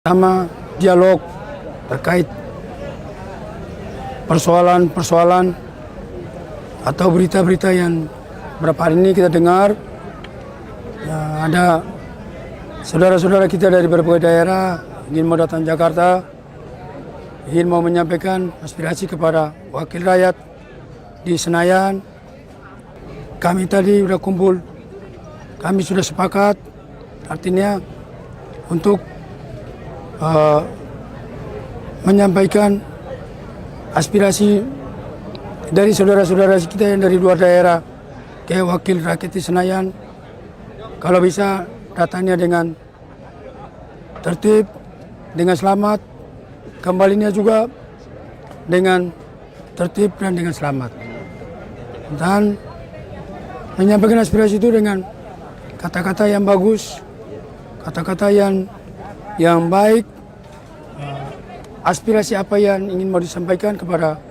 Sama dialog terkait persoalan-persoalan atau berita-berita yang beberapa hari ini kita dengar ya, ada saudara-saudara kita dari berbagai daerah ingin mau datang Jakarta, ingin mau menyampaikan aspirasi kepada wakil rakyat di Senayan. Kami tadi sudah kumpul, kami sudah sepakat, artinya untuk menyampaikan aspirasi dari saudara-saudara kita yang dari luar daerah ke wakil rakyat di Senayan. Kalau bisa datangnya dengan tertib, dengan selamat, kembalinya juga dengan tertib dan dengan selamat. Dan menyampaikan aspirasi itu dengan kata-kata yang bagus, kata-kata yang baik, aspirasi apa yang ingin mau disampaikan kepada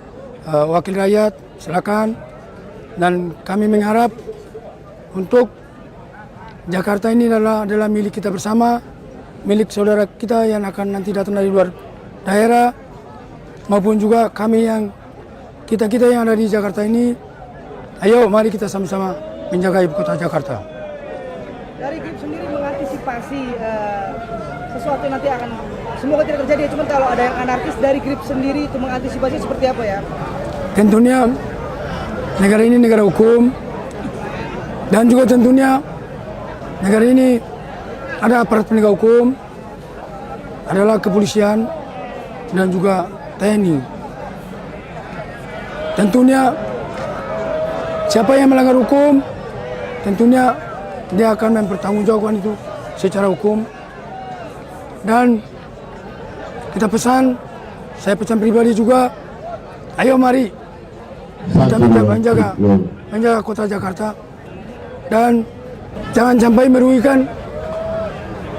wakil rakyat, silakan. Dan kami mengharap untuk Jakarta ini adalah milik kita bersama, milik saudara kita yang akan nanti datang dari luar daerah, maupun juga kami kita yang ada di Jakarta ini. Ayo mari kita sama-sama menjaga ibu kota Jakarta. Dari GRIP sendiri mengantisipasi sesuatu yang nanti akan semoga tidak terjadi. Cuma kalau ada yang anarkis dari GRIP sendiri itu mengantisipasi seperti apa ya? Tentunya negara ini negara hukum, dan juga tentunya negara ini ada aparat penegak hukum, adalah kepolisian dan juga TNI. Tentunya siapa yang melanggar hukum, tentunya dia akan mempertanggungjawabkan itu secara hukum. Dan kita pesan, saya pesan pribadi juga, ayo mari kita menjaga kota Jakarta, dan jangan sampai merugikan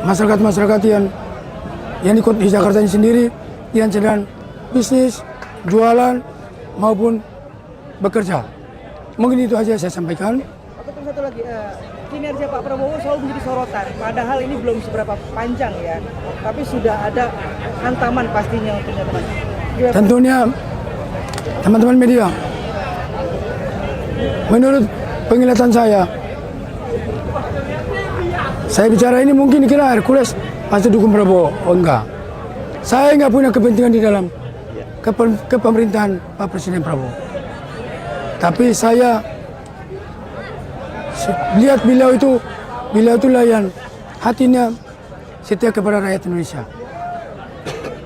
masyarakat-masyarakat yang di Jakarta ini sendiri, yang sedang bisnis, jualan maupun bekerja. Mungkin itu aja saya sampaikan. Oke, terus satu lagi, kinerja Pak Prabowo selalu menjadi sorotan. Padahal ini belum seberapa panjang ya, tapi sudah ada hantaman pastinya untuk teman-teman. Tentunya teman-teman media, menurut penglihatan saya bicara ini mungkin kira Hercules pasti dukung Prabowo. Oh enggak, saya enggak punya kepentingan di dalam kepemerintahan Pak Presiden Prabowo. Tapi saya lihat beliau itulah yang hatinya setia kepada rakyat Indonesia,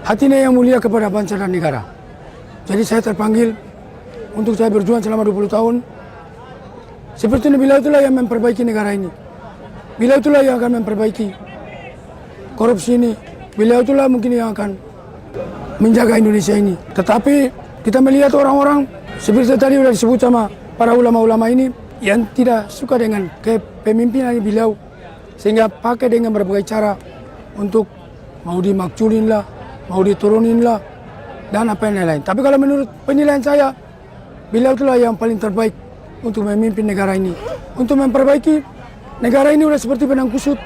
hatinya yang mulia kepada bangsa dan negara. Jadi saya terpanggil untuk saya berjuang selama 20 tahun. Seperti ini, beliau itulah yang memperbaiki negara ini, beliau itulah yang akan memperbaiki korupsi ini, beliau itulah mungkin yang akan menjaga Indonesia ini. Tetapi kita melihat orang-orang seperti tadi sudah disebut sama para ulama-ulama ini yang tidak suka dengan kepemimpinan beliau, sehingga pakai dengan berbagai cara untuk mau dimakculin lah, mau diturunin lah, dan apa yang lain-lain. Tapi kalau menurut penilaian saya, beliau itulah yang paling terbaik untuk memimpin negara ini, untuk memperbaiki negara ini. Udah seperti benang kusut,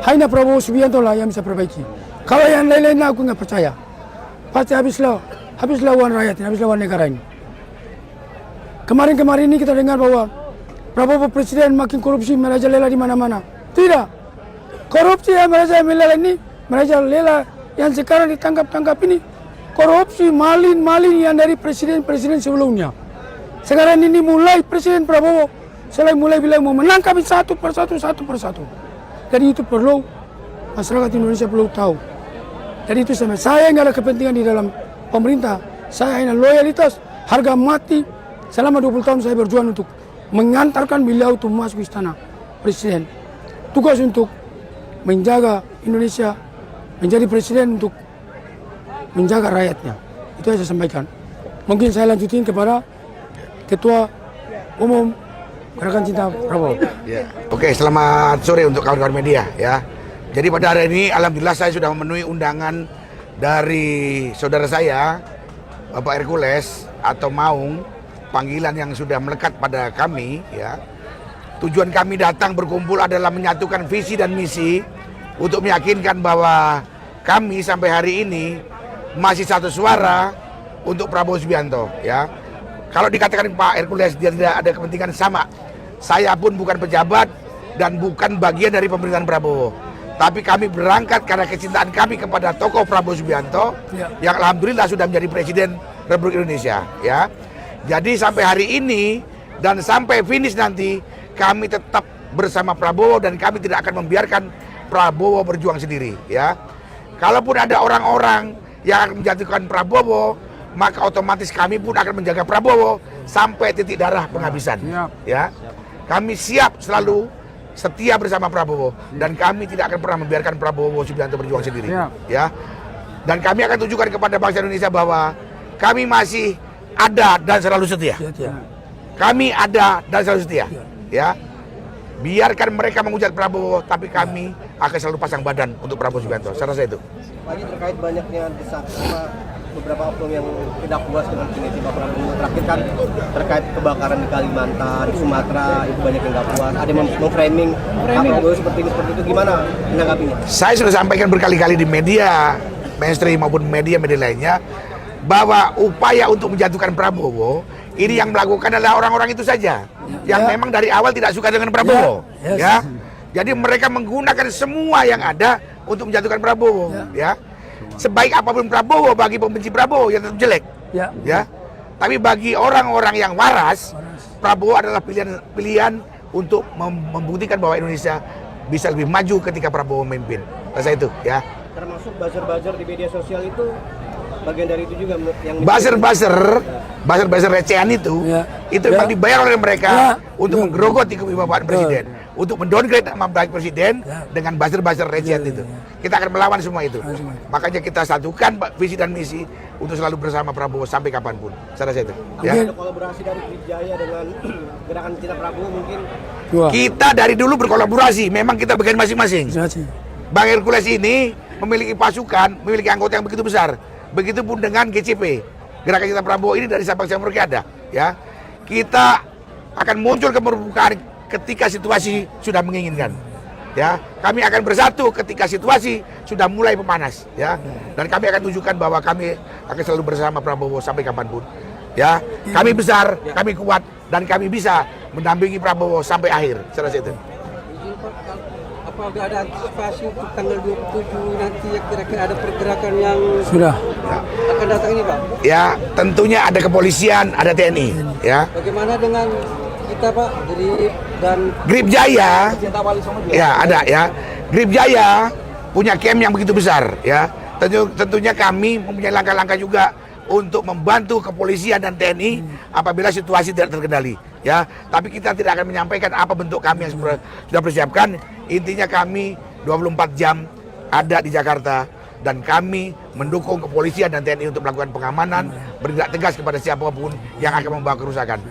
hanya Prabowo Subianto lah yang bisa perbaiki. Kalau yang lain-lain aku nggak percaya, pasti habislah uang rakyat ini, habislah uang negara ini. Kemarin ini kita dengar bahwa Prabowo Presiden makin korupsi, merajalela di mana-mana. Tidak. Korupsi yang merajalela ini, merajalela yang sekarang ditangkap ini, korupsi malin yang dari presiden-presiden sebelumnya. Sekarang ini mulai Presiden Prabowo, selain mulai bilang mau menangkap satu persatu. Jadi itu perlu masyarakat Indonesia perlu tahu. Jadi itu saya nggak ada kepentingan di dalam pemerintah. Saya hanya loyalitas, harga mati. Selama 20 tahun saya berjuang untuk mengantarkan beliau untuk masuk istana presiden. Tugas untuk menjaga Indonesia, menjadi presiden untuk menjaga rakyatnya. Itu yang saya sampaikan. Mungkin saya lanjutin kepada Ketua Umum Gerakan Cinta Prabowo. Ya. Oke, selamat sore untuk kawan-kawan media ya. Jadi pada hari ini alhamdulillah saya sudah memenuhi undangan dari saudara saya, Bapak Hercules atau Maung, panggilan yang sudah melekat pada kami ya. Tujuan kami datang berkumpul adalah menyatukan visi dan misi untuk meyakinkan bahwa kami sampai hari ini masih satu suara untuk Prabowo Subianto, ya. Kalau dikatakan Pak Hercules dia tidak ada kepentingan, sama. Saya pun bukan pejabat dan bukan bagian dari pemerintahan Prabowo. Tapi kami berangkat karena kecintaan kami kepada tokoh Prabowo Subianto yang alhamdulillah sudah menjadi Presiden Republik Indonesia, ya. Jadi sampai hari ini dan sampai finish nanti kami tetap bersama Prabowo dan kami tidak akan membiarkan Prabowo berjuang sendiri, ya. Kalaupun ada orang-orang yang akan menjatuhkan Prabowo, maka otomatis kami pun akan menjaga Prabowo sampai titik darah penghabisan. Ya, kami siap selalu setia bersama Prabowo dan kami tidak akan pernah membiarkan Prabowo Subianto berjuang sendiri. Ya, dan kami akan tunjukkan kepada bangsa Indonesia bahwa kami masih ada dan selalu setia. Kami ada dan selalu setia. Ya, biarkan mereka menghujat Prabowo, tapi kami akan selalu pasang badan untuk Prabowo Subianto. Saya rasa itu. Lagi terkait banyaknya desak sama beberapa oknum yang tidak puas dengan kinerja Pak Prabowo. Terakhir kan terkait kebakaran di Kalimantan, di Sumatera, itu banyak yang nggak puas. Ada yang memframing Pak Prabowo seperti ini, seperti itu. Gimana menanggapinya? Saya sudah sampaikan berkali-kali di media mainstream maupun media-media lainnya bahwa upaya untuk menjatuhkan Prabowo ini yang melakukan adalah orang-orang itu saja yang memang dari awal tidak suka dengan Prabowo. Ya, jadi mereka menggunakan semua yang ada untuk menjatuhkan Prabowo. Ya. Sebaik apapun Prabowo, bagi pembenci Prabowo yang tetap jelek, ya. Tapi bagi orang-orang yang waras, Prabowo adalah pilihan untuk membuktikan bahwa Indonesia bisa lebih maju ketika Prabowo memimpin. Rasa itu, ya. Termasuk buzzer-buzzer di media sosial itu bagian dari itu juga yang buzzer recehan itu memang dibayar oleh mereka untuk menggerogoti kewibawaan presiden, untuk mendowngrade nama baik presiden dengan buzzer recehan itu. Kita akan melawan semua itu. Makanya kita satukan visi dan misi untuk selalu bersama Prabowo sampai kapanpun. Saya rasa itu. Ya. Ada kolaborasi dari Grip Jaya dengan gerakan Cinta Prabowo mungkin. Kita dari dulu berkolaborasi, memang kita bagian masing-masing. Bang Hercules ini memiliki pasukan, memiliki anggota yang begitu besar. Begitupun dengan GCP, Gerakan Cinta Prabowo ini dari Sabang sampai Merauke ada, ya. Kita akan muncul ke permukaan ketika situasi sudah menginginkan, ya. Kami akan bersatu ketika situasi sudah mulai memanas, ya. Dan kami akan tunjukkan bahwa kami akan selalu bersama Prabowo sampai kapanpun, ya. Kami besar, kami kuat, dan kami bisa mendampingi Prabowo sampai akhir. Saya rasa itu. Apakah ada antisipasi untuk tanggal 27 nanti ya, kira-kira ada pergerakan yang Sudah. akan datang ini, Pak? Ya, tentunya ada kepolisian, ada TNI, ya. Bagaimana dengan kita, Pak, dari dan Grip Jaya, ya ada, ya. Grip Jaya punya camp yang begitu besar, ya. Tentunya kami mempunyai langkah-langkah juga untuk membantu kepolisian dan TNI apabila situasi tidak terkendali, ya. Tapi kita tidak akan menyampaikan apa bentuk kami yang sudah persiapkan. Intinya kami 24 jam ada di Jakarta dan kami mendukung kepolisian dan TNI untuk melakukan pengamanan, bertindak tegas kepada siapapun yang akan membawa kerusakan.